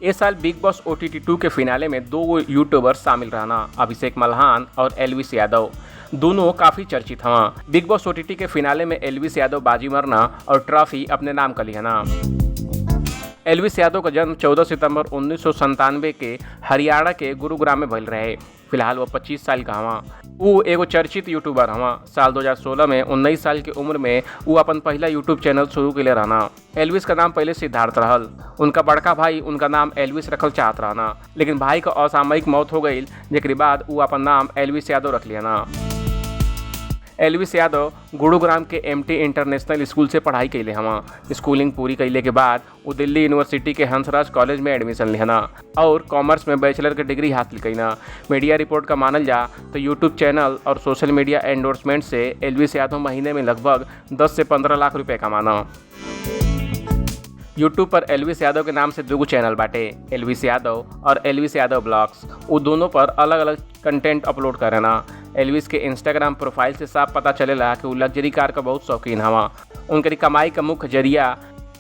इस साल big boss OTT 2 के finale में 2 यूट्यूबर शामिल रहना, अभिषेक मल्हान और एल्विस यादव। दोनों काफ़ी चर्चित हवा। बिग बॉस OTT के फिनाले में एल्विस यादव बाजी मरना और ट्रॉफी अपने नाम कर लिहना। एल्विस यादव का जन्म 14 सितंबर 1997 के हरियाणा के गुरुग्राम में भइल रहे। फिलहाल वो 25 साल का हवा। वो एगो चर्चित यूट्यूबर हवा। साल 2016 में 19 साल की उम्र में वो अपन पहला यूट्यूब चैनल शुरू के लिए रहना। एल्विस का नाम पहले सिद्धार्थ रहल। उनका बड़का भाई उनका नाम एल्विस रखल चाहत रहना, लेकिन भाई का असामयिक मौत हो गई, जेकरे बाद वो अपन नाम एल्विस यादव रख लिया। एल्विस यादव गुरुग्राम के MT इंटरनेशनल स्कूल से पढ़ाई कैले हवा। स्कूलिंग पूरी कैले के बाद वो दिल्ली यूनिवर्सिटी के हंसराज कॉलेज में एडमिशन लेना और कॉमर्स में बैचलर की डिग्री हासिल कैना। मीडिया रिपोर्ट का मानल जा तो यूट्यूब चैनल और सोशल मीडिया एंडोर्समेंट से एल्विस यादव महीने में लगभग 10 से 15 लाख रुपए कमाना। यूट्यूब पर एल्विस यादव के नाम से 2 चैनल बाटे, एल्विस यादव और एल्विस यादव ब्लॉग्स। वो दोनों पर अलग अलग कंटेंट अपलोड करेना। एल्विस के इंस्टाग्राम प्रोफाइल से साफ पता चलेला कि वो लग्जरी कार का बहुत शौकीन हवा। उनकी कमाई का मुख्य जरिया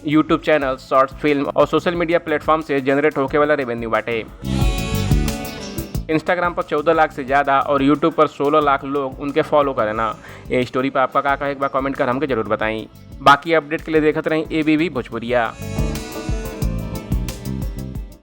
यूट्यूब चैनल, शॉर्ट्स फिल्म और सोशल मीडिया प्लेटफॉर्म से जनरेट होने वाला रेवेन्यू बाटे। इंस्टाग्राम पर 14 लाख से ज़्यादा और यूट्यूब पर 16 लाख लोग उनके फॉलो करेना। ये स्टोरी पर आपका क्या कहे, एक बार कमेंट कर हमके जरूर बताएं। बाकी अपडेट के लिए देखते रहें ABB भोजपुरिया।